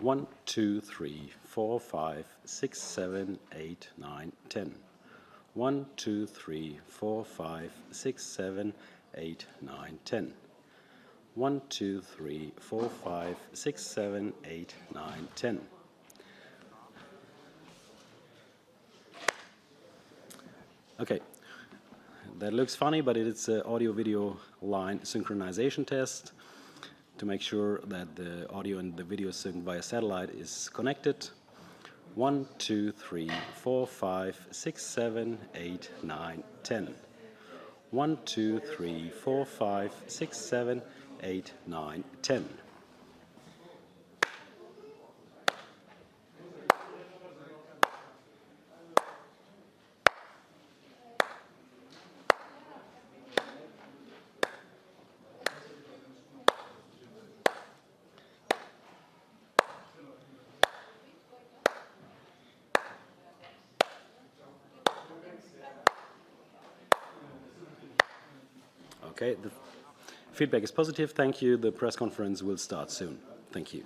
1, 2, 3, 4, 5, 6, 7, 8, 9, 10. 1, 2, 3, 4, 5, 6, 7, 8, 9, 10. 1, 2, 3, 4, 5, 6, 7, 8, 9, 10. Okay, that looks funny, but it's an audio-video line synchronization test to make sure that the audio and the video synced via satellite is connected. 1, 2, 3, 4, 5, 6, 7, 8, 9, 10. 1, 2, 3, 4, 5, 6, 7, 8, 9, 10. Okay, the feedback is positive. Thank you. The press conference will start soon. Thank you.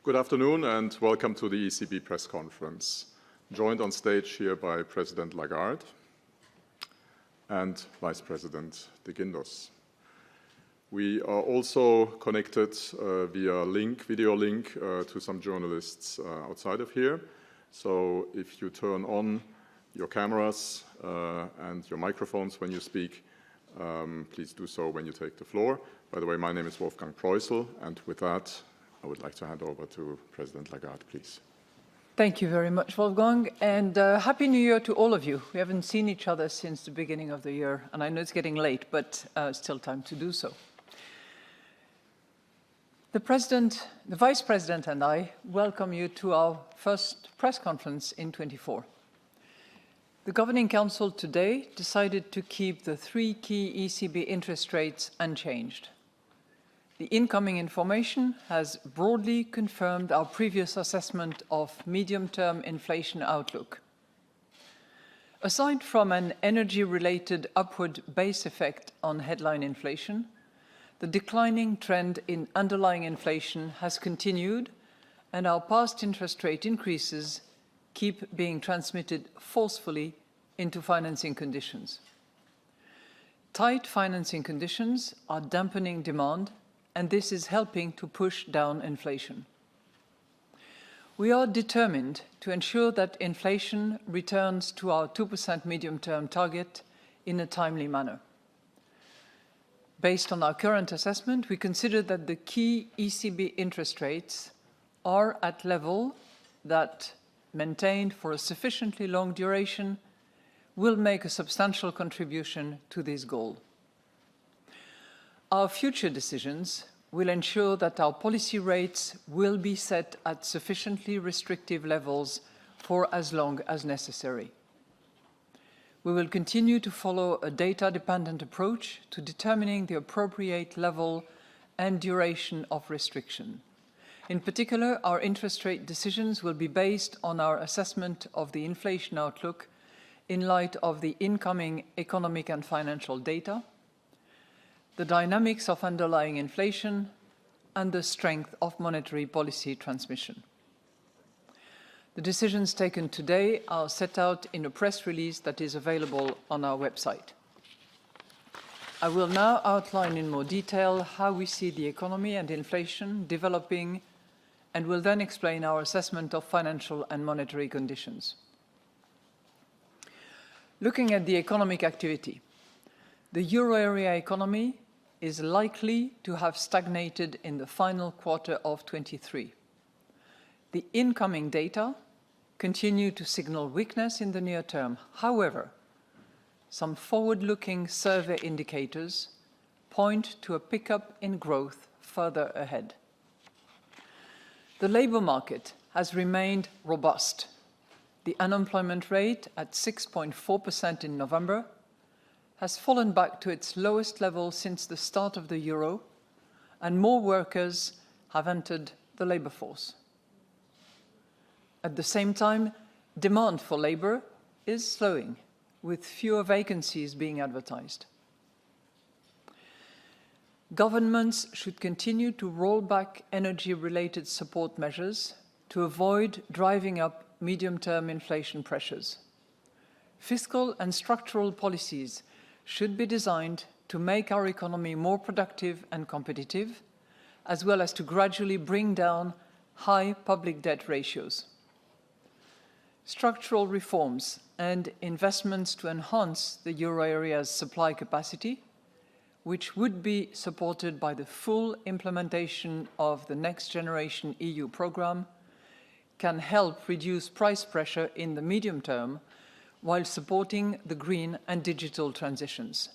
Good afternoon and welcome to the ECB press conference. Joined on stage here by President Lagarde and Vice President de Guindos. We are also connected via video link to some journalists outside of here. So if you turn on your cameras and your microphones when you speak, please do so when you take the floor. By the way, my name is Wolfgang Preußel, and with that, I would like to hand over to President Lagarde, please. Thank you very much, Wolfgang, and Happy New Year to all of you. We haven't seen each other since the beginning of the year, and I know it's getting late, but still time to do so. The Vice President and I welcome you to our first press conference in 24. The Governing Council today decided to keep the three key ECB interest rates unchanged. The incoming information has broadly confirmed our previous assessment of medium-term inflation outlook. Aside from an energy-related upward base effect on headline inflation, the declining trend in underlying inflation has continued, and our past interest rate increases keep being transmitted forcefully into financing conditions. Tight financing conditions are dampening demand, and this is helping to push down inflation. We are determined to ensure that inflation returns to our 2% medium-term target in a timely manner. Based on our current assessment, we consider that the key ECB interest rates are at level that, maintained for a sufficiently long duration, will make a substantial contribution to this goal. Our future decisions will ensure that our policy rates will be set at sufficiently restrictive levels for as long as necessary. We will continue to follow a data-dependent approach to determining the appropriate level and duration of restriction. In particular, our interest rate decisions will be based on our assessment of the inflation outlook in light of the incoming economic and financial data, the dynamics of underlying inflation, and the strength of monetary policy transmission. The decisions taken today are set out in a press release that is available on our website. I will now outline in more detail how we see the economy and inflation developing, and will then explain our assessment of financial and monetary conditions. Looking at the economic activity, the euro area economy is likely to have stagnated in the final quarter of 23. The incoming data continue to signal weakness in the near term. However, some forward-looking survey indicators point to a pickup in growth further ahead. The labour market has remained robust. The unemployment rate at 6.4% in November has fallen back to its lowest level since the start of the euro, and more workers have entered the labour force. At the same time, demand for labour is slowing, with fewer vacancies being advertised. Governments should continue to roll back energy-related support measures to avoid driving up medium-term inflation pressures. Fiscal and structural policies should be designed to make our economy more productive and competitive, as well as to gradually bring down high public debt ratios. Structural reforms and investments to enhance the euro area's supply capacity, which would be supported by the full implementation of the Next Generation EU programme, can help reduce price pressure in the medium term while supporting the green and digital transitions.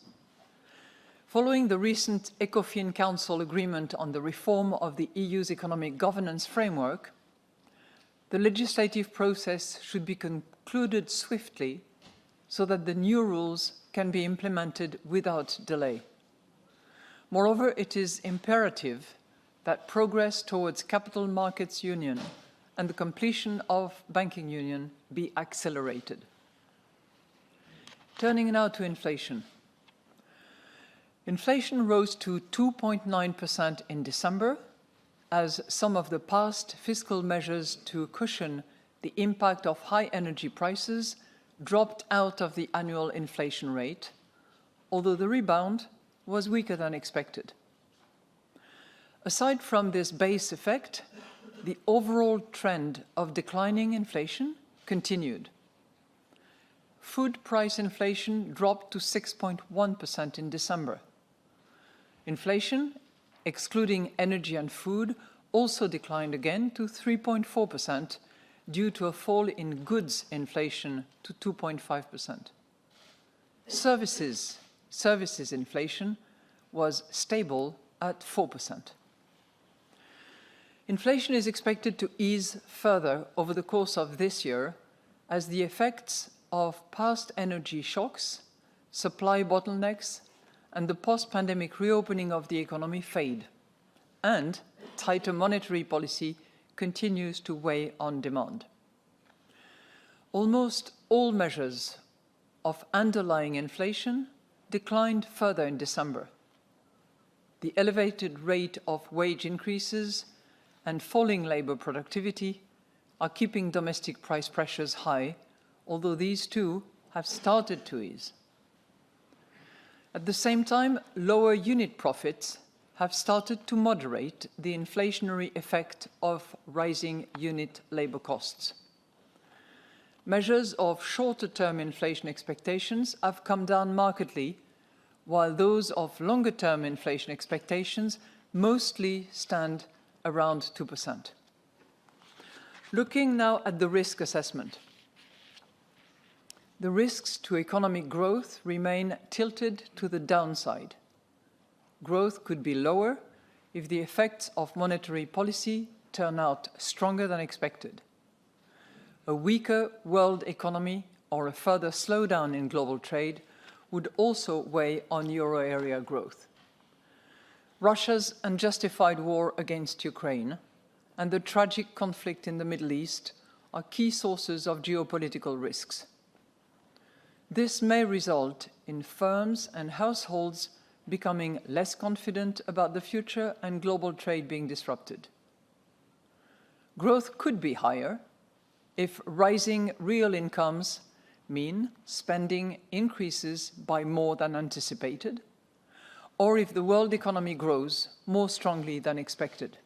Following the recent ECOFIN Council agreement on the reform of the EU's economic governance framework, the legislative process should be concluded swiftly so that the new rules can be implemented without delay. Moreover, it is imperative that progress towards capital markets union and the completion of banking union be accelerated. Turning now to inflation. Inflation rose to 2.9% in December as some of the past fiscal measures to cushion the impact of high energy prices dropped out of the annual inflation rate, although the rebound was weaker than expected. Aside from this base effect, the overall trend of declining inflation continued. Food price inflation dropped to 6.1% in December. Inflation, excluding energy and food, also declined again to 3.4% due to a fall in goods inflation to 2.5%. Services inflation was stable at 4%. Inflation is expected to ease further over the course of this year as the effects of past energy shocks, supply bottlenecks, and the post-pandemic reopening of the economy fade, and tighter monetary policy continues to weigh on demand. Almost all measures of underlying inflation declined further in December. The elevated rate of wage increases and falling labor productivity are keeping domestic price pressures high, although these too have started to ease. At the same time, lower unit profits have started to moderate the inflationary effect of rising unit labor costs. Measures of shorter-term inflation expectations have come down markedly, while those of longer-term inflation expectations mostly stand around 2%. Looking now at the risk assessment. The risks to economic growth remain tilted to the downside. Growth could be lower if the effects of monetary policy turn out stronger than expected. A weaker world economy or a further slowdown in global trade would also weigh on euro area growth. Russia's unjustified war against Ukraine and the tragic conflict in the Middle East are key sources of geopolitical risks. This may result in firms and households becoming less confident about the future and global trade being disrupted. Growth could be higher if rising real incomes mean spending increases by more than anticipated, or if the world economy grows more strongly than expected.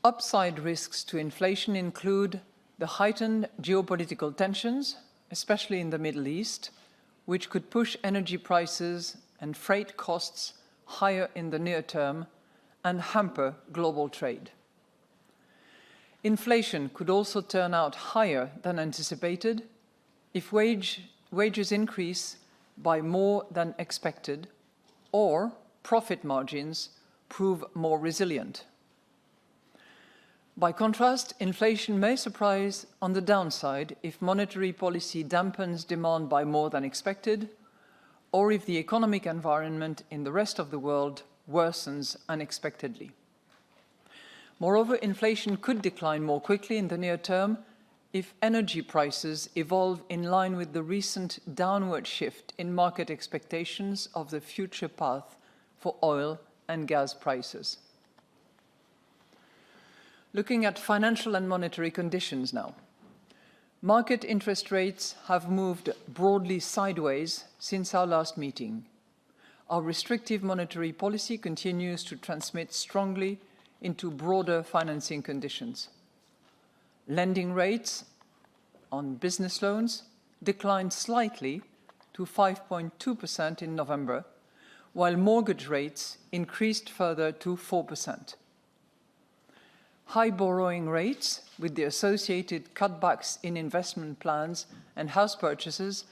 Upside risks to inflation include the heightened geopolitical tensions, especially in the Middle East, which could push energy prices and freight costs higher in the near term and hamper global trade. Inflation could also turn out higher than anticipated if wages increase by more than expected or profit margins prove more resilient. By contrast, inflation may surprise on the downside if monetary policy dampens demand by more than expected, or if the economic environment in the rest of the world worsens unexpectedly. Moreover, inflation could decline more quickly in the near term if energy prices evolve in line with the recent downward shift in market expectations of the future path for oil and gas prices. Looking at financial and monetary conditions now. Market interest rates have moved broadly sideways since our last meeting. Our restrictive monetary policy continues to transmit strongly into broader financing conditions. Lending rates on business loans declined slightly to 5.2% in November, while mortgage rates increased further to 4%. High borrowing rates, with the associated cutbacks in investment plans and house purchases,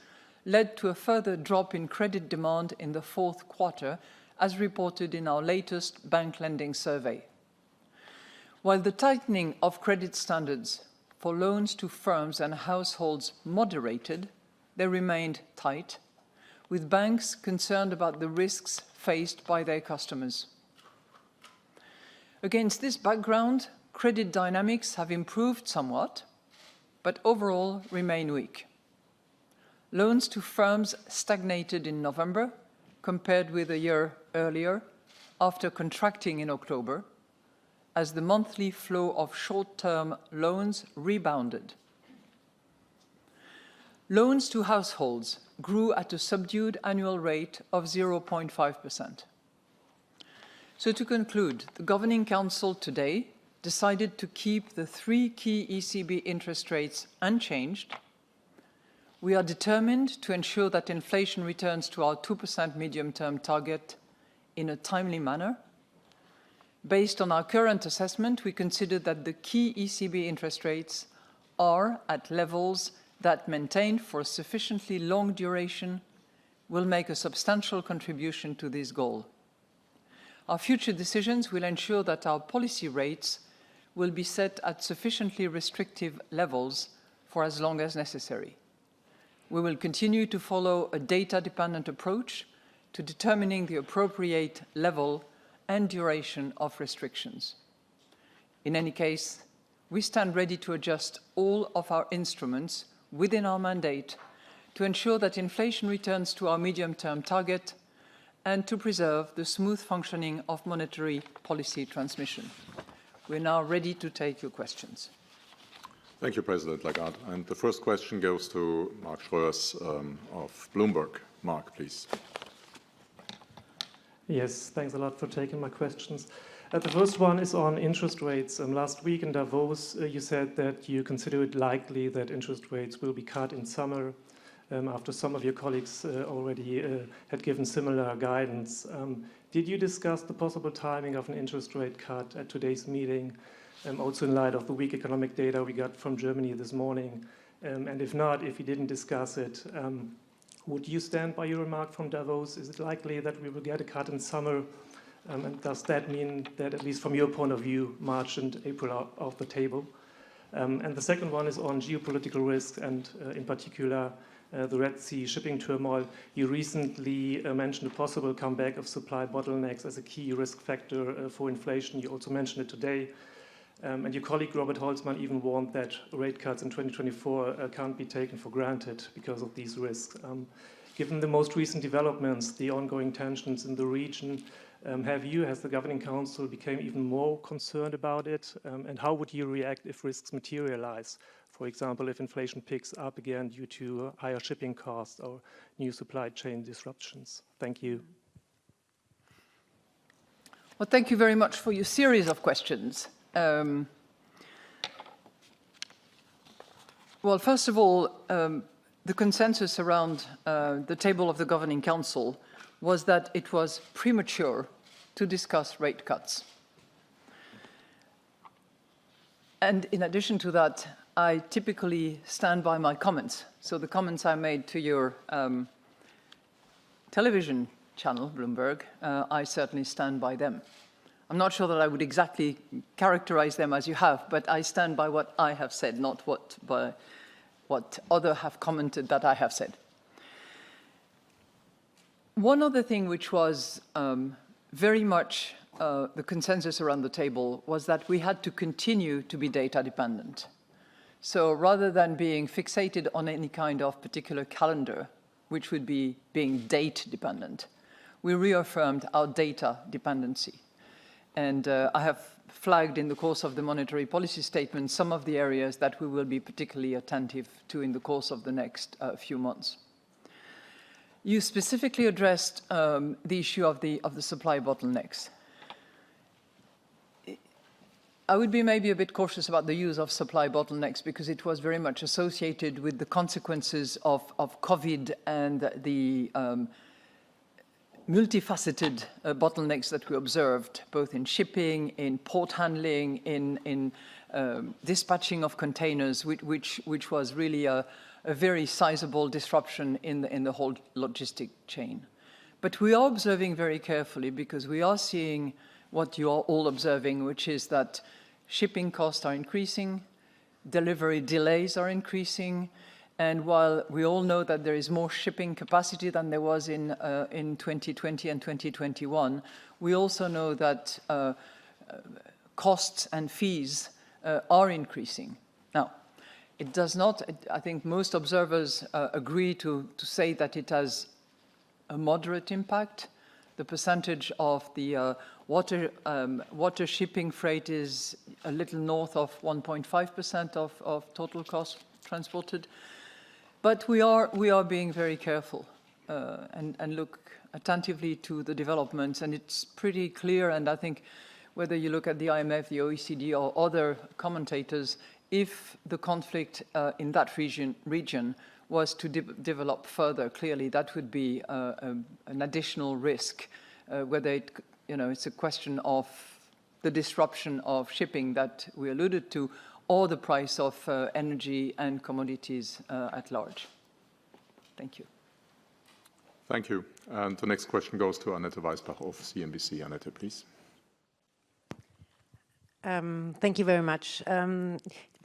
led to a further drop in credit demand in the fourth quarter, as reported in our latest bank lending survey. While the tightening of credit standards for loans to firms and households moderated, they remained tight, with banks concerned about the risks faced by their customers. Against this background, credit dynamics have improved somewhat, but overall remain weak. Loans to firms stagnated in November compared with a year earlier, after contracting in October as the monthly flow of short-term loans rebounded. Loans to households grew at a subdued annual rate of 0.5%. So to conclude, the Governing Council today decided to keep the three key ECB interest rates unchanged. We are determined to ensure that inflation returns to our 2% medium-term target in a timely manner. Based on our current assessment, we consider that the key ECB interest rates are at levels that, maintained for a sufficiently long duration, will make a substantial contribution to this goal. Our future decisions will ensure that our policy rates will be set at sufficiently restrictive levels for as long as necessary. We will continue to follow a data-dependent approach to determining the appropriate level and duration of restrictions. In any case, we stand ready to adjust all of our instruments within our mandate to ensure that inflation returns to our medium-term target and to preserve the smooth functioning of monetary policy transmission. We're now ready to take your questions. Thank you, President Lagarde. And the first question goes to Mark Schreurs of Bloomberg. Mark, please. Yes, thanks a lot for taking my questions. The first one is on interest rates. Last week in Davos, you said that you consider it likely that interest rates will be cut in summer, after some of your colleagues already had given similar guidance. Did you discuss the possible timing of an interest rate cut at today's meeting, also in light of the weak economic data we got from Germany this morning? And if not, if you didn't discuss it, would you stand by your remark from Davos? Is it likely that we will get a cut in summer? And does that mean that, at least from your point of view, March and April are off the table? And the second one is on geopolitical risk and, in particular, the Red Sea shipping turmoil. You recently mentioned a possible comeback of supply bottlenecks as a key risk factor for inflation. You also mentioned it today. And your colleague Robert Holzmann even warned that rate cuts in 2024 can't be taken for granted because of these risks. Given the most recent developments, the ongoing tensions in the region, has the Governing Council become even more concerned about it? And how would you react if risks materialize? For example, if inflation picks up again due to higher shipping costs or new supply chain disruptions? Thank you. Well, thank you very much for your series of questions. Well, first of all, the consensus around the table of the Governing Council was that it was premature to discuss rate cuts. And in addition to that, I typically stand by my comments. So the comments I made to your television channel, Bloomberg, I certainly stand by them. I'm not sure that I would exactly characterize them as you have, but I stand by what I have said, not what others have commented that I have said. One other thing which was very much the consensus around the table was that we had to continue to be data dependent. So rather than being fixated on any kind of particular calendar, which would be being date dependent, we reaffirmed our data dependency. And I have flagged in the course of the monetary policy statement some of the areas that we will be particularly attentive to in the course of the next few months. You specifically addressed the issue of the supply bottlenecks. I would be maybe a bit cautious about the use of supply bottlenecks because it was very much associated with the consequences of COVID and the multifaceted bottlenecks that we observed, both in shipping, in port handling, in dispatching of containers, which was really a very sizable disruption in the whole logistic chain. But we are observing very carefully because we are seeing what you are all observing, which is that shipping costs are increasing, delivery delays are increasing, and while we all know that there is more shipping capacity than there was in 2020 and 2021, we also know that costs and fees are increasing. Now, it does not, I think most observers agree to say that it has a moderate impact, The percentage of the water shipping freight is a little north of 1.5% of total cost transported. But we are being very careful and look attentively to the developments, and it's pretty clear, and I think whether you look at the IMF, the OECD, or other commentators, if the conflict in that region was to develop further, clearly that would be an additional risk, whether it's a question of the disruption of shipping that we alluded to, or the price of energy and commodities at large. Thank you. Thank you. And the next question goes to Annette Weisbach of CNBC. Annette, please. Thank you very much.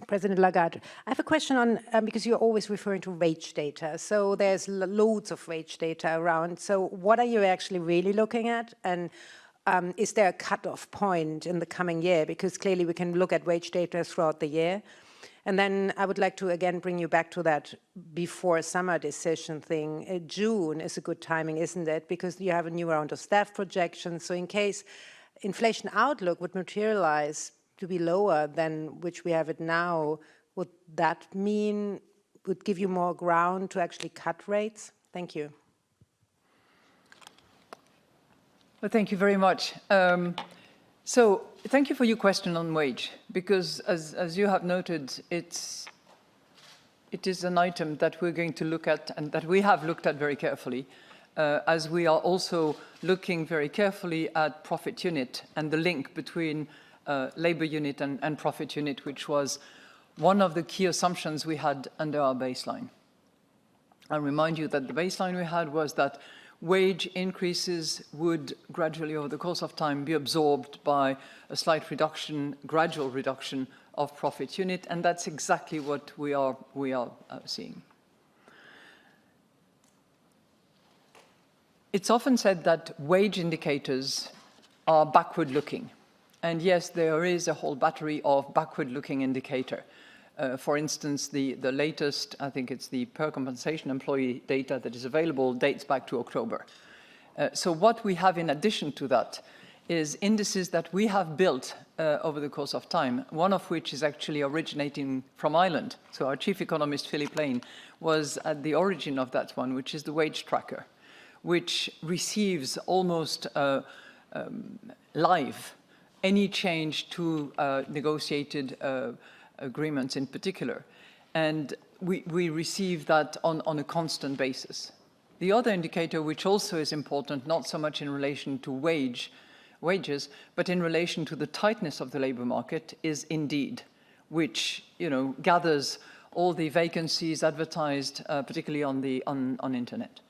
President Lagarde, I have a question on, because you're always referring to wage data. So there's loads of wage data around. So what are you actually really looking at? And is there a cutoff point in the coming year? Because clearly we can look at wage data throughout the year. And then I would like to again bring you back to that before summer decision thing. June is a good timing, isn't it? Because you have a new round of staff projections. So in case inflation outlook would materialize to be lower than which we have it now, would that mean, would give you more ground to actually cut rates? Thank you. Well, thank you very much. So thank you for your question on wage, because as you have noted, it is an item that we're going to look at and that we have looked at very carefully, as we are also looking very carefully at profit unit and the link between labor unit and profit unit, which was one of the key assumptions we had under our baseline. I remind you that the baseline we had was that wage increases would gradually, over the course of time, be absorbed by a slight reduction, gradual reduction of profit unit, and that's exactly what we are seeing. It's often said that wage indicators are backward-looking. And yes, there is a whole battery of backward-looking indicator. For instance, the latest, I think it's the per compensation employee data that is available, dates back to October. So what we have in addition to that is indices that we have built over the course of time, one of which is actually originating from Ireland. So our chief economist, Philip Lane, was at the origin of that one, which is the wage tracker, which receives almost live any change to negotiated agreements in particular. And we receive that on a constant basis. The other indicator, which also is important, not so much in relation to wages, but in relation to the tightness of the labor market, is Indeed, which gathers all the vacancies advertised, particularly on internet.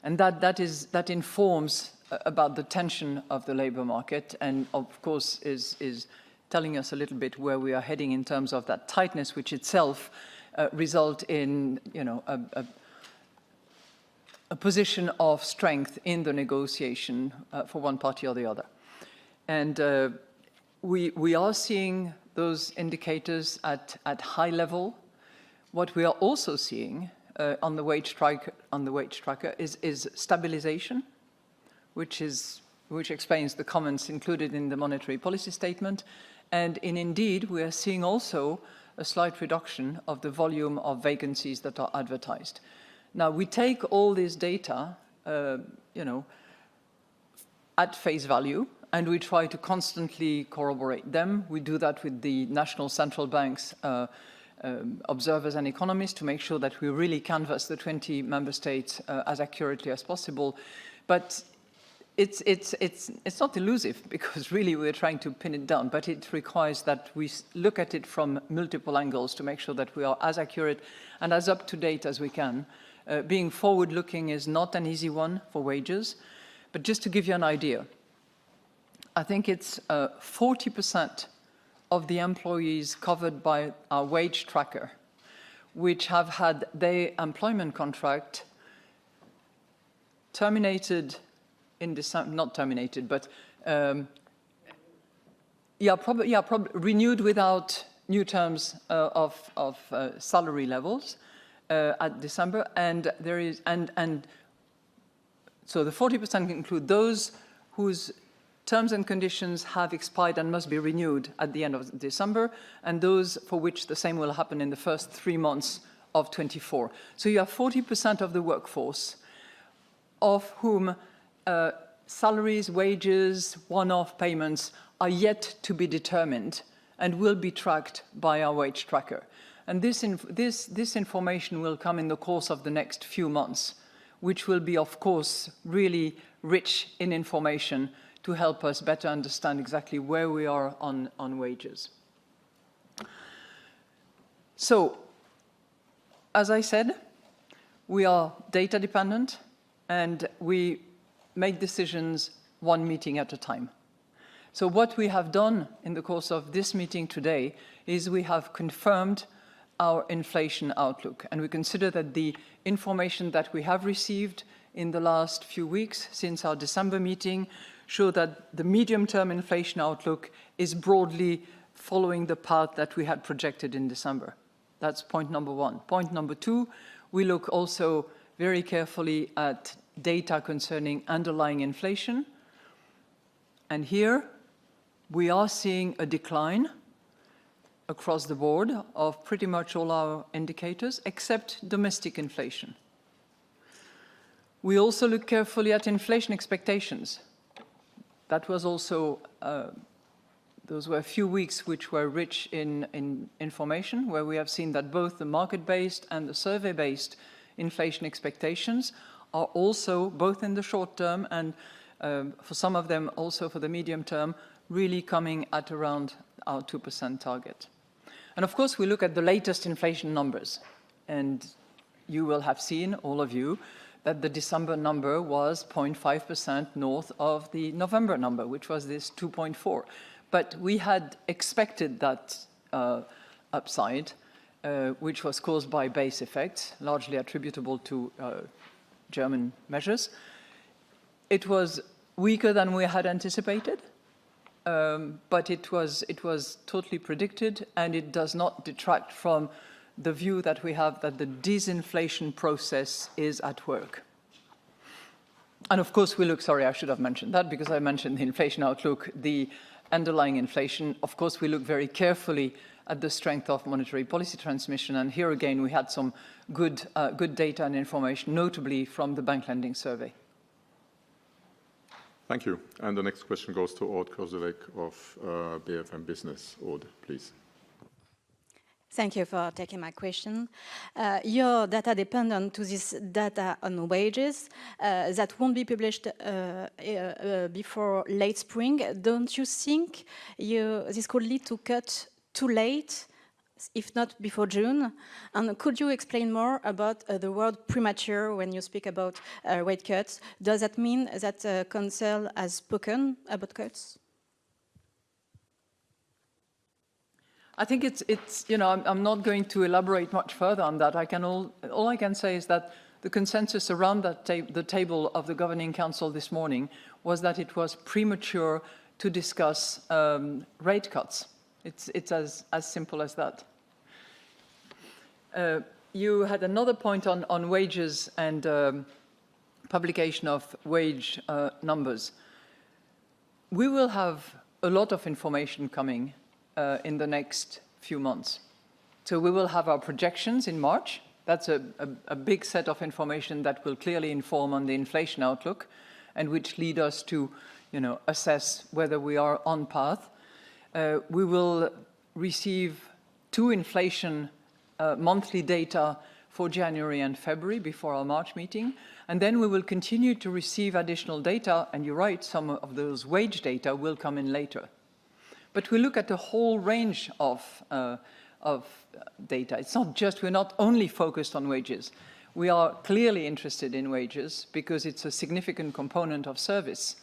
And that informs about the tension of the labor market, and of course is telling us a little bit where we are heading in terms of that tightness, which itself result in a position of strength in the negotiation for one party or the other. And we are seeing those indicators at high level. What we are also seeing on the wage tracker is stabilization, which explains the comments included in the monetary policy statement. And Indeed, we are seeing also a slight reduction of the volume of vacancies that are advertised. Now, we take all this data, at face value, and we try to constantly corroborate them. We do that with the national central banks, observers and economists, to make sure that we really canvass the 20 member states as accurately as possible. But it's not elusive, because really we're trying to pin it down, but it requires that we look at it from multiple angles to make sure that we are as accurate and as up-to-date as we can. Being forward-looking is not an easy one for wages, but just to give you an idea, I think it's 40% of the employees covered by our wage tracker, which have had their employment contract terminated in December, not terminated, but probably renewed without new terms of salary levels at December, and there is and So the 40% include those whose terms and conditions have expired and must be renewed at the end of December, and those for which the same will happen in the first 3 months of 24. So you have 40% of the workforce of whom salaries, wages, one-off payments are yet to be determined and will be tracked by our wage tracker. And this information will come in the course of the next few months, which will be, of course, really rich in information to help us better understand exactly where we are on wages. So, as I said, we are data dependent and we make decisions one meeting at a time. So what we have done in the course of this meeting today is we have confirmed our inflation outlook, and we consider that the information that we have received in the last few weeks since our December meeting show that the medium-term inflation outlook is broadly following the path that we had projected in December. That's point number one. Point number two, we look also very carefully at data concerning underlying inflation. And here we are seeing a decline across the board of pretty much all our indicators, except domestic inflation. We also look carefully at inflation expectations. That was also, those were a few weeks which were rich in information, where we have seen that both the market-based and the survey-based inflation expectations are also, both in the short term and for some of them also for the medium term, really coming at around our 2% target. And of course, we look at the latest inflation numbers. And you will have seen, all of you, that the December number was 0.5% north of the November number, which was this 2.4. But we had expected that upside, which was caused by base effects, largely attributable to German measures. It was weaker than we had anticipated, but it was totally predicted, and it does not detract from the view that we have that the disinflation process is at work. And of course we look, sorry, I should have mentioned that because I mentioned the inflation outlook, the underlying inflation. Of course we look very carefully at the strength of monetary policy transmission, and here again we had some good data and information, notably from the bank lending survey. Thank you. And the next question goes to Aude Kozulek of BFM Business. Aude, please. Thank you for taking my question. Your data dependent to this data on wages that won't be published before late spring. Don't you think this could lead to cut too late, if not before June? And could you explain more about the word premature when you speak about rate cuts? Does that mean that Council has spoken about cuts? I think it's you know, I'm not going to elaborate much further on that. All I can say is that the consensus around that the table of the Governing Council this morning was that it was premature to discuss rate cuts. It's as simple as that. You had another point on wages and publication of wage numbers. We will have a lot of information coming in the next few months. So we will have our projections in March. That's a big set of information that will clearly inform on the inflation outlook and which lead us to, assess whether we are on path. We will receive 2 inflation monthly data for January and February before our March meeting. And then we will continue to receive additional data. And you're right, some of those wage data will come in later. But we look at a whole range of data. It's not just, we're not only focused on wages. We are clearly interested in wages because it's a significant component of service.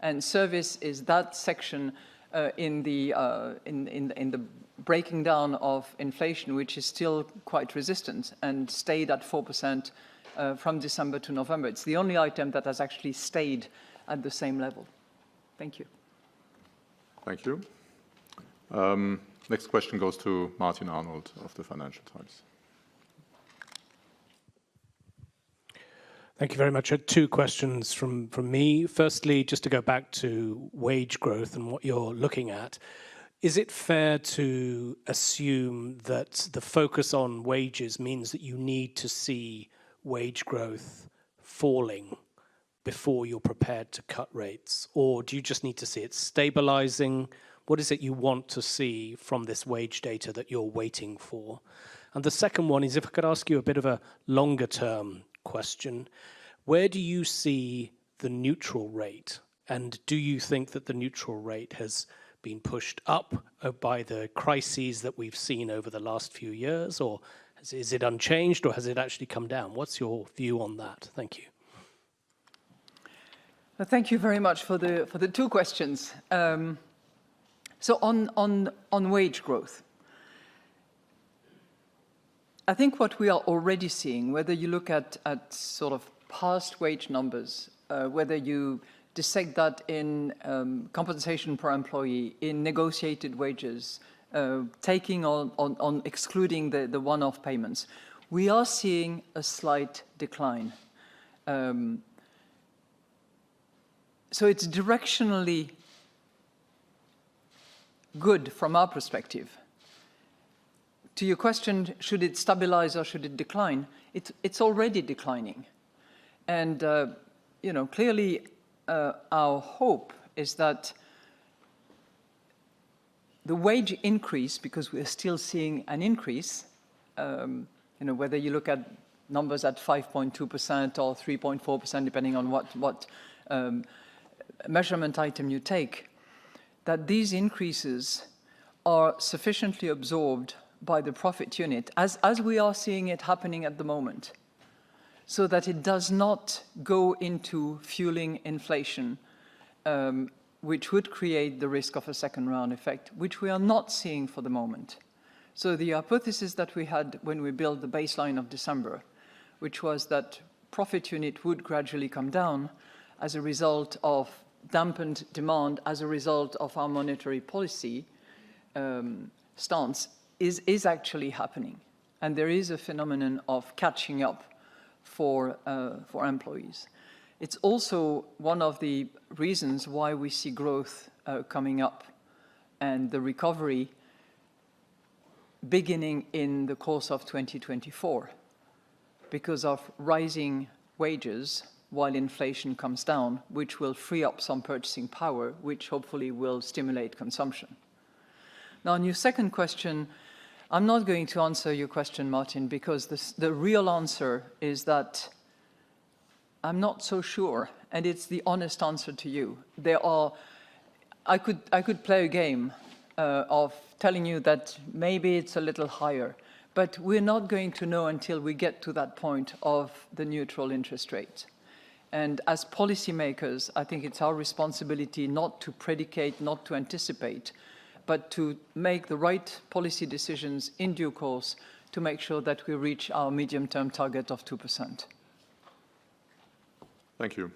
And service is that section in the breaking down of inflation, which is still quite resistant and stayed at 4% from December to November. It's the only item that has actually stayed at the same level. Thank you. Thank you. Next question goes to Martin Arnold of the Financial Times. Thank you very much. I had two questions from me. Firstly, just to go back to wage growth and what you're looking at, is it fair to assume that the focus on wages means that you need to see wage growth falling before you're prepared to cut rates? Or do you just need to see it stabilizing? What is it you want to see from this wage data that you're waiting for? And the second one is, if I could ask you a bit of a longer term question, where do you see the neutral rate? And do you think that the neutral rate has been pushed up by the crises that we've seen over the last few years, or is it unchanged, or has it actually come down? What's your view on that? Thank you. Well, thank you very much for the two questions. So on wage growth, I think what we are already seeing, whether you look at sort of past wage numbers, whether you dissect that in compensation per employee, in negotiated wages, taking on excluding the one-off payments, we are seeing a slight decline. So it's directionally good from our perspective. To your question, should it stabilize or should it decline? It's already declining. And, you know, clearly our hope is that the wage increase, because we're still seeing an increase, you know, whether you look at numbers at 5.2% or 3.4%, depending on what measurement item you take, that these increases are sufficiently absorbed by the profit unit, as we are seeing it happening at the moment, so that it does not go into fueling inflation, which would create the risk of a second round effect, which we are not seeing for the moment. So the hypothesis that we had when we built the baseline of December, which was that profit unit would gradually come down as a result of dampened demand, as a result of our monetary policy stance, is actually happening. And there is a phenomenon of catching up for employees. It's also one of the reasons why we see growth coming up and the recovery beginning in the course of 2024 because of rising wages while inflation comes down, which will free up some purchasing power, which hopefully will stimulate consumption. Now, on your second question, I'm not going to answer your question, Martin, because the real answer is that I'm not so sure, and it's the honest answer to you. I could play a game of telling you that maybe it's a little higher, but we're not going to know until we get to that point of the neutral interest rate. And as policymakers, I think it's our responsibility not to predicate, not to anticipate, but to make the right policy decisions in due course to make sure that we reach our medium-term target of 2%. Thank you.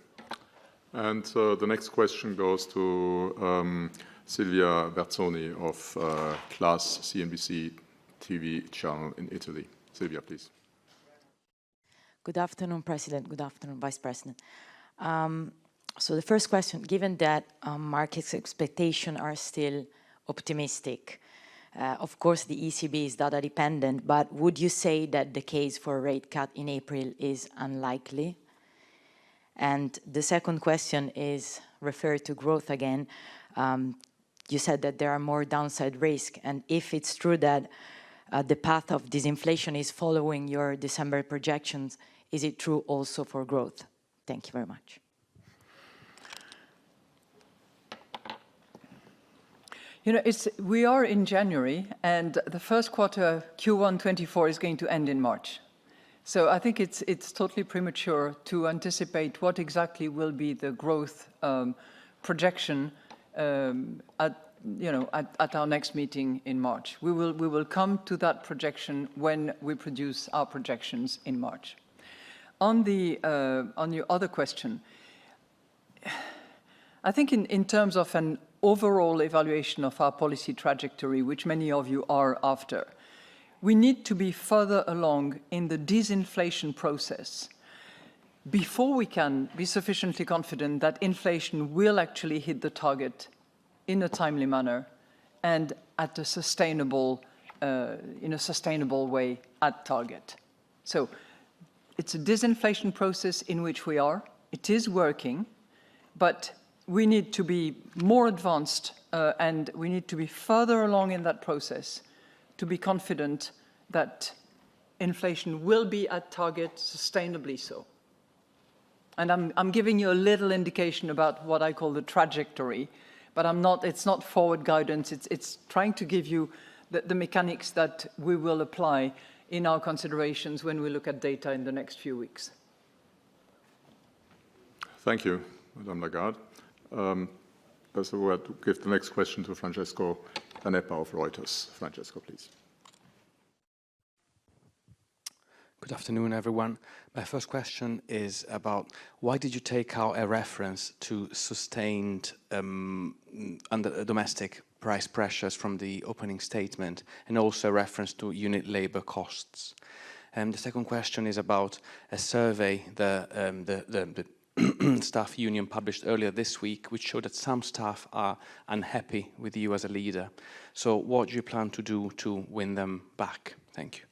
And the next question goes to Silvia Berzoni of Class CNBC TV channel in Italy. Silvia, please. Good afternoon, President. Good afternoon, Vice President. So the first question, given that markets' expectations are still optimistic, of course the ECB is data dependent, but would you say that the case for a rate cut in April is unlikely? And the second question is referred to growth again. You said that there are more downside risks, and if it's true that the path of disinflation is following your December projections, is it true also for growth? Thank you very much. You know, we are in January, and the first quarter, Q1 24, is going to end in March. So I think it's totally premature to anticipate what exactly will be the growth projection at our next meeting in March. We will come to that projection when we produce our projections in March. On your other question, I think in terms of an overall evaluation of our policy trajectory, which many of you are after, we need to be further along in the disinflation process. before we can be sufficiently confident that inflation will actually hit the target in a timely manner and at a sustainable, in a sustainable way at target. So it's a disinflation process in which we are. It is working, but we need to be more advanced and we need to be further along in that process to be confident that inflation will be at target, sustainably so. And I'm giving you a little indication about what I call the trajectory, but it's not forward guidance, it's trying to give you the mechanics that we will apply in our considerations when we look at data in the next few weeks. Thank you, Madame Lagarde. So we'll give the next question to Francesco Canepa of Reuters. Francesco, please. Good afternoon, everyone. My first question is about why did you take out a reference to sustained under domestic price pressures from the opening statement and also a reference to unit labor costs? And the second question is about a survey the staff union published earlier this week, which showed that some staff are unhappy with you as a leader. So what do you plan to do to win them back? Thank you.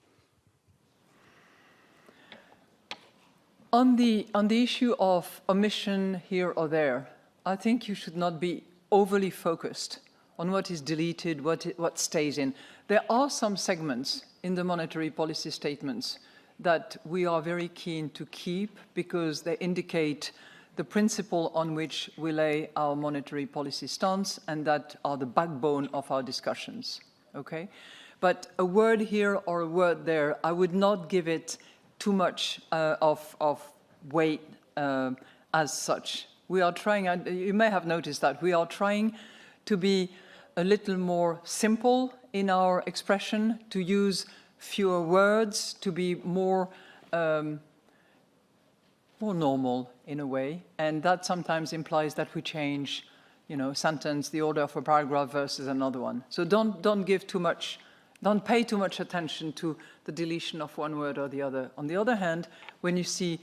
On the issue of omission here or there, I think you should not be overly focused on what is deleted, what stays in. There are some segments in the monetary policy statements that we are very keen to keep because they indicate the principle on which we lay our monetary policy stance and that are the backbone of our discussions, okay? But a word here or a word there, I would not give it too much of weight as such. We are trying, you may have noticed that, we are trying to be a little more simple in our expression, to use fewer words, to be more normal in a way, and that sometimes implies that we change, sentence, the order of a paragraph versus another one. So don't give too much. Don't pay too much attention to the deletion of one word or the other. On the other hand, when you see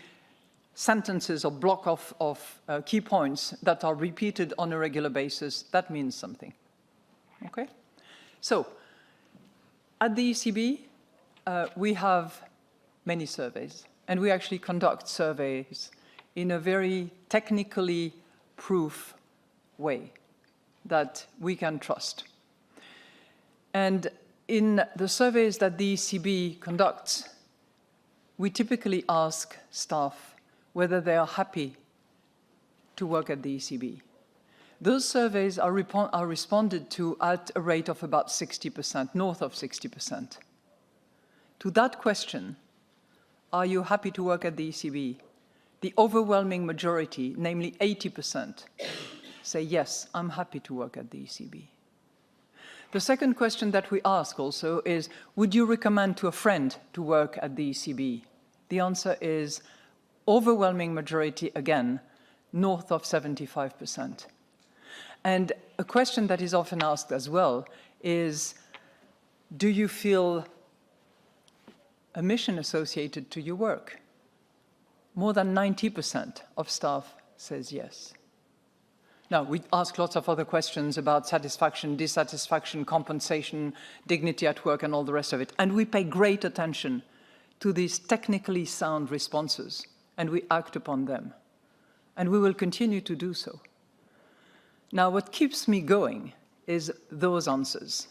sentences or block of key points that are repeated on a regular basis, that means something. Okay? So, at the ECB, we have many surveys, and we actually conduct surveys in a very technically proof way that we can trust. And in the surveys that the ECB conducts, we typically ask staff whether they are happy to work at the ECB. Those surveys are responded to at a rate of about 60%, north of 60%. To that question, are you happy to work at the ECB? The overwhelming majority, namely 80%, say, yes, I'm happy to work at the ECB. The second question that we ask also is, would you recommend to a friend to work at the ECB? The answer is overwhelming majority, again, north of 75%. And a question that is often asked as well is, do you feel a mission associated to your work? More than 90% of staff says yes. Now, we ask lots of other questions about satisfaction, dissatisfaction, compensation, dignity at work, and all the rest of it. And we pay great attention to these technically sound responses, and we act upon them. And we will continue to do so. Now, what keeps me going is those answers.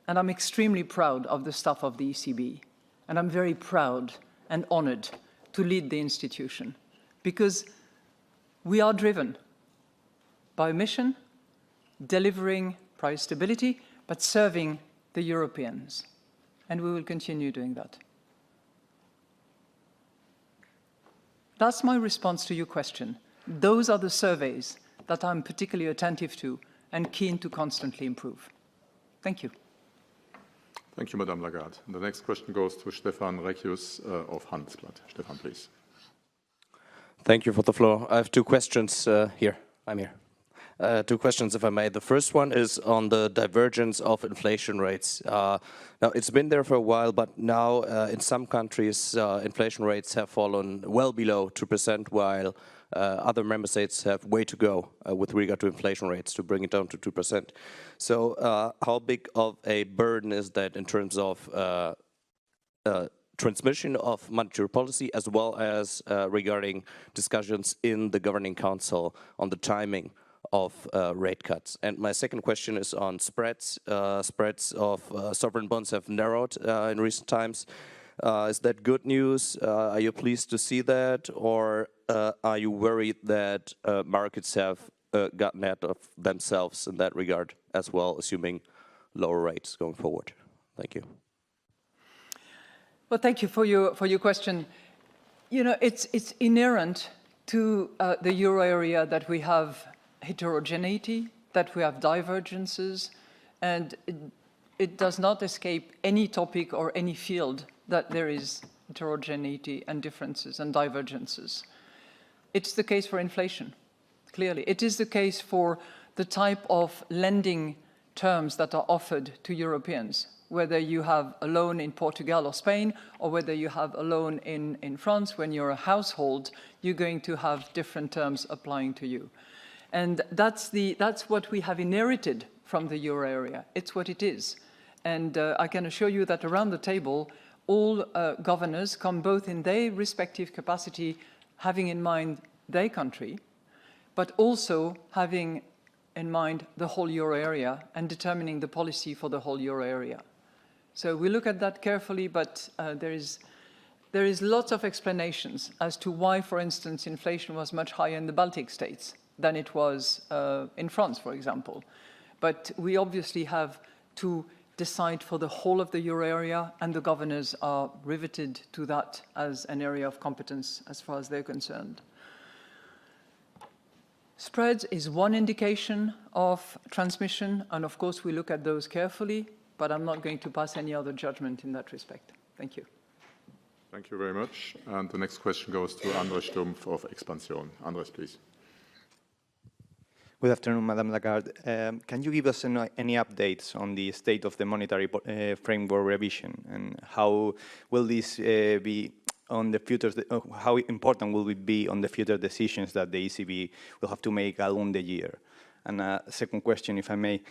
And I'm extremely proud of the staff of the ECB. And I'm very proud and honored to lead the institution, because we are driven by a mission, delivering price stability, but serving the Europeans. And we will continue doing that. That's my response to your question. Those are the surveys that I'm particularly attentive to and keen to constantly improve. Thank you. Thank you, Madame Lagarde. And the next question goes to Stefan Reckius of Handelsblatt. Stefan, please. Thank you for the floor. I have two questions here. I'm here. Two questions, if I may. The first one is on the divergence of inflation rates. Now, it's been there for a while, but now in some countries, inflation rates have fallen well below 2%, while other member states have way to go with regard to inflation rates to bring it down to 2%. So how big of a burden is that in terms of transmission of monetary policy, as well as regarding discussions in the Governing Council on the timing of rate cuts? And my second question is on spreads. Spreads of sovereign bonds have narrowed in recent times. Is that good news? Are you pleased to see that? Or are you worried that markets have gotten ahead of themselves in that regard as well, assuming lower rates going forward? Thank you. Well, thank you for your question. You know, it's inherent to the euro area that we have heterogeneity, that we have divergences, and it does not escape any topic or any field that there is heterogeneity and differences and divergences. It's the case for inflation, clearly. It is the case for the type of lending terms that are offered to Europeans, whether you have a loan in Portugal or Spain, or whether you have a loan in France. When you're a household, you're going to have different terms applying to you. And that's what we have inherited from the euro area. It's what it is. And I can assure you that around the table, all governors come both in their respective capacity, having in mind their country, but also having in mind the whole euro area and determining the policy for the whole euro area. So we look at that carefully, but there is lots of explanations as to why, for instance, inflation was much higher in the Baltic states than it was in France, for example. But we obviously have to decide for the whole of the euro area, and the governors are riveted to that as an area of competence as far as they're concerned. Spreads is one indication of transmission, and of course we look at those carefully, but I'm not going to pass any other judgment in that respect. Thank you. Thank you very much. And the next question goes to Andres Stumpf of Expansion. Andres, please. Good afternoon, Madame Lagarde. Can you give us any updates on the state of the monetary framework revision, and how will this be on the future? How important will it be on the future decisions that the ECB will have to make along the year? And a second question, if I may.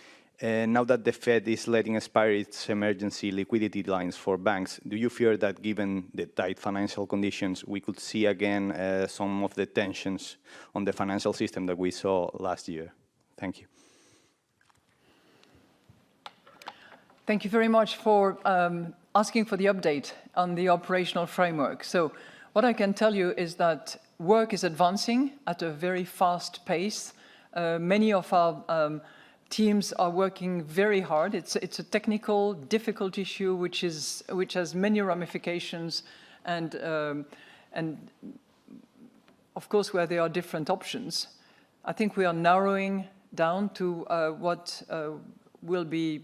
Now that the Fed is letting expire its emergency liquidity lines for banks, do you fear that given the tight financial conditions, we could see again some of the tensions on the financial system that we saw last year? Thank you. Thank you very much for asking for the update on the operational framework. So what I can tell you is that work is advancing at a very fast pace. Many of our teams are working very hard. It's a technical, difficult issue which has many ramifications, and of course where there are different options. I think we are narrowing down to what will be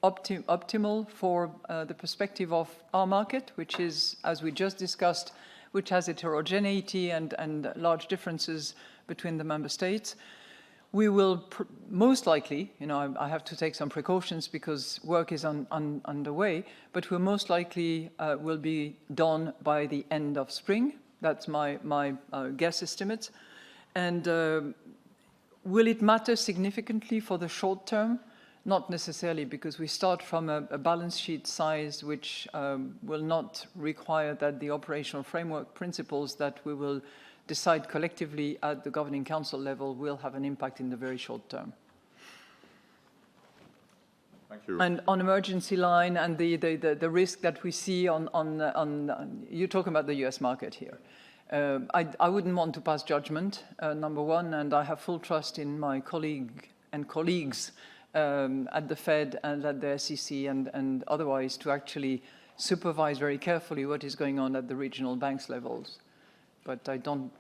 optimal for the perspective of our market, which is, as we just discussed, which has heterogeneity and large differences between the member states. We will most likely, you know, I have to take some precautions because work is underway, but we most likely will be done by the end of spring. That's my guess estimate. And will it matter significantly for the short term? Not necessarily, because we start from a balance sheet size which will not require that the operational framework principles that we will decide collectively at the Governing Council level will have an impact in the very short term. Thank you. And on emergency line and the risk that we see on you're talking about the US market here. I wouldn't want to pass judgment, number one, and I have full trust in my colleagues at the Fed and at the SEC and otherwise to actually supervise very carefully what is going on at the regional banks levels. But I don't,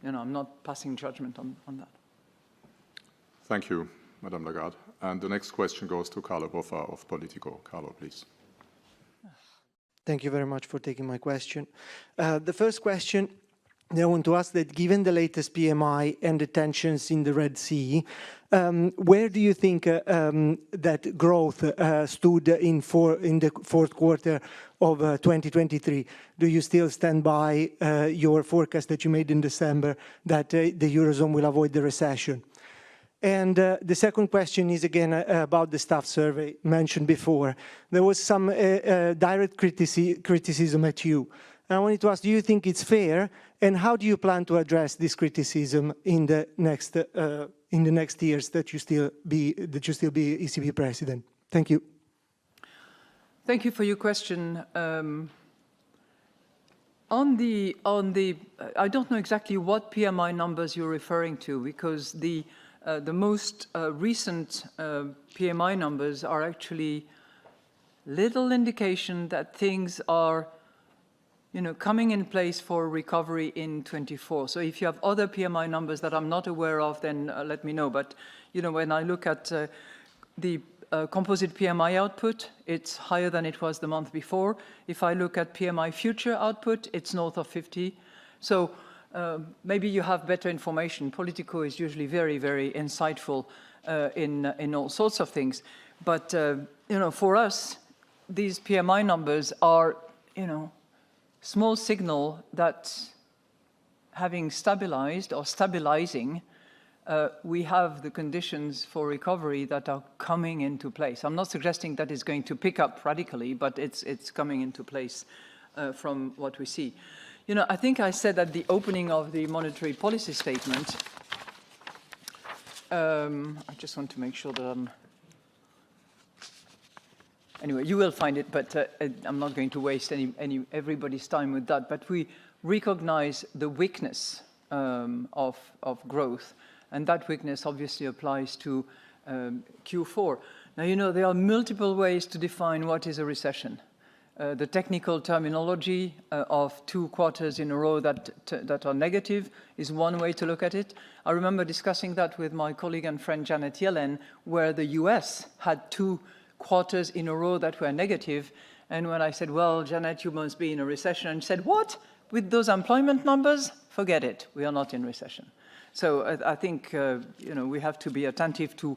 you know, I'm not passing judgment on that. Thank you, Madame Lagarde. And the next question goes to Carlo Boffa of Politico. Carlo, please. Thank you very much for taking my question. The first question I want to ask that given the latest PMI and the tensions in the Red Sea, where do you think that growth stood in the fourth quarter of 2023? Do you still stand by your forecast that you made in December that the Eurozone will avoid the recession? And the second question is again about the staff survey mentioned before. There was some direct criticism at you. And I wanted to ask, do you think it's fair? And how do you plan to address this criticism in the next years that you still be ECB president? Thank you. Thank you for your question. I don't know exactly what PMI numbers you're referring to, because the most recent PMI numbers are actually little indication that things are coming in place for recovery in 24. So if you have other PMI numbers that I'm not aware of, then let me know. But, when I look at the composite PMI output, it's higher than it was the month before. If I look at PMI future output, it's north of 50. So maybe you have better information. Politico is usually very, very insightful in all sorts of things. But, for us, these PMI numbers are, small signal that having stabilized or stabilizing, we have the conditions for recovery that are coming into place. I'm not suggesting that it's going to pick up radically, but it's coming into place from what we see. I think I said at the opening of the monetary policy statement, I just want to make sure that anyway, you will find it, but I'm not going to waste everybody's time with that. But we recognize the weakness of growth, and that weakness obviously applies to Q4. Now, there are multiple ways to define what is a recession. The technical terminology of 2 quarters in a row that are negative is one way to look at it. I remember discussing that with my colleague and friend Janet Yellen, where the US had 2 quarters in a row that were negative. And when I said, well, Janet, you must be in a recession, and she said, what? With those employment numbers? Forget it. We are not in recession. So I think, we have to be attentive to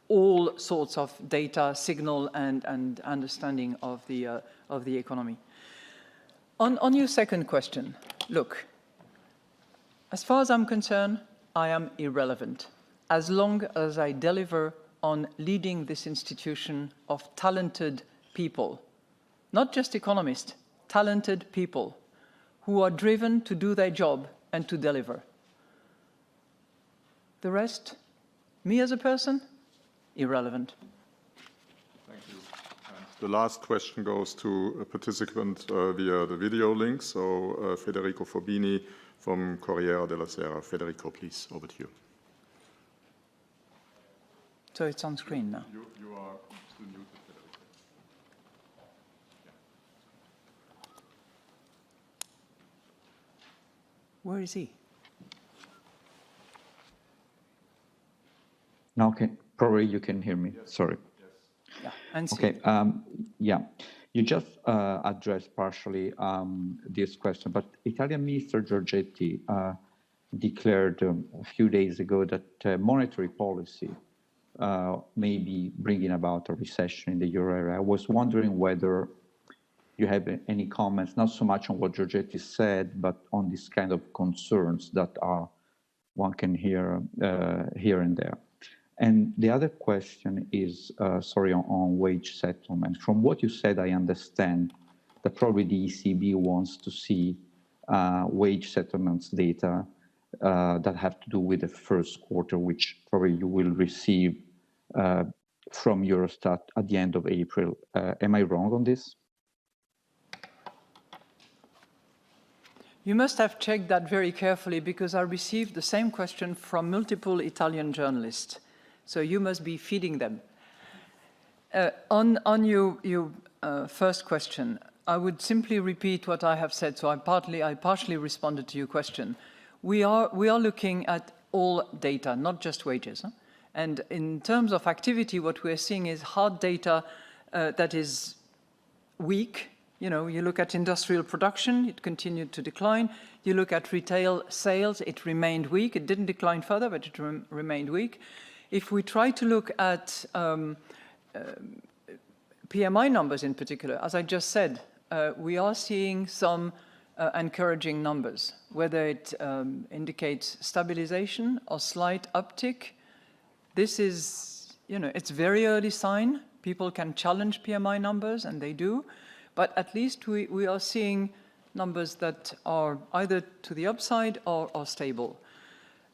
all sorts of data, signal, and understanding of the economy. On your second question, look, as far as I'm concerned, I am irrelevant. As long as I deliver on leading this institution of talented people, not just economists, talented people who are driven to do their job and to deliver. The rest, me as a person, irrelevant. Thank you. And the last question goes to a participant via the video link. So Federico Fobini from Corriere della Sera. Federico, please, over to you. So it's on screen now. You are still muted, Federico. Where is he? Now, okay, probably you can hear me. Yes. Sorry. Yeah, and see. Okay. Yeah, you just addressed partially this question, but Italian Minister Giorgetti declared a few days ago that monetary policy may be bringing about a recession in the euro area. I was wondering whether you have any comments, not so much on what Giorgetti said, but on this kind of concerns that one can hear here and there. And the other question is, on wage settlement. From what you said, I understand that probably the ECB wants to see wage settlements data that have to do with the first quarter, which probably you will receive from Eurostat at the end of April. Am I wrong on this? You must have checked that very carefully, because I received the same question from multiple Italian journalists. So you must be feeding them. On your first question, I would simply repeat what I have said. So I partially responded to your question. We are looking at all data, not just wages. Huh? And in terms of activity, what we're seeing is hard data that is weak, You know, you look at industrial production, it continued to decline. You look at retail sales, it remained weak. It didn't decline further, but it remained weak. If we try to look at PMI numbers in particular, as I just said, we are seeing some encouraging numbers, whether it indicates stabilization or slight uptick. This is, you know, it's very early sign. People can challenge PMI numbers, and they do. But at least we are seeing numbers that are either to the upside or stable.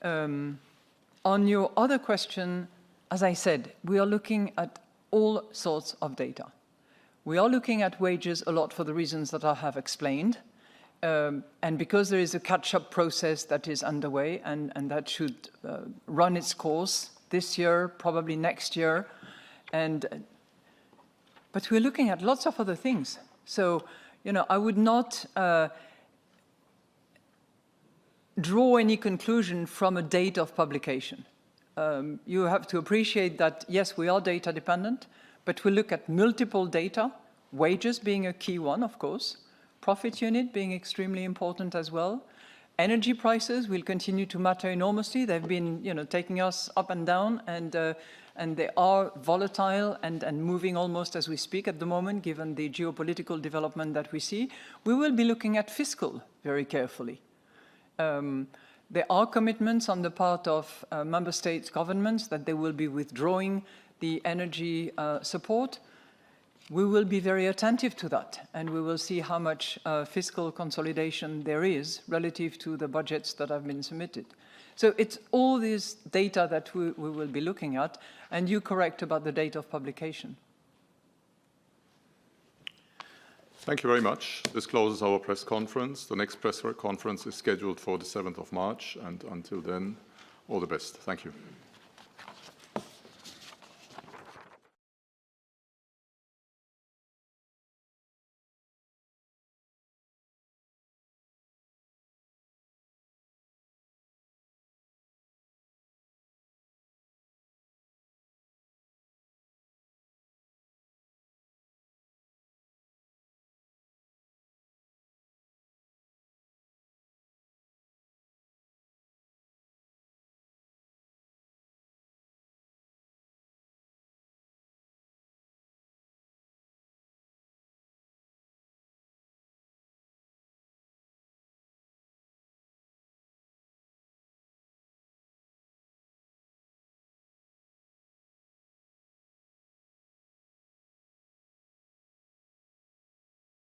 On your other question, as I said, we are looking at all sorts of data. We are looking at wages a lot for the reasons that I have explained. And because there is a catch-up process that is underway and that should run its course this year, probably next year. But we're looking at lots of other things. So, you know, I would not draw any conclusion from a date of publication. You have to appreciate that, yes, we are data dependent, but we look at multiple data, wages being a key one, of course, profit unit being extremely important as well. Energy prices will continue to matter enormously. They've been, you know, taking us up and down, and they are volatile and moving almost as we speak at the moment, given the geopolitical development that we see. We will be looking at fiscal very carefully. There are commitments on the part of member states' governments that they will be withdrawing the energy support. We will be very attentive to that, and we will see how much fiscal consolidation there is relative to the budgets that have been submitted. So it's all this data that we will be looking at, and you're correct about the date of publication. Thank you very much. This closes our press conference. The next press conference is scheduled for the 7th of March, and until then, all the best. Thank you.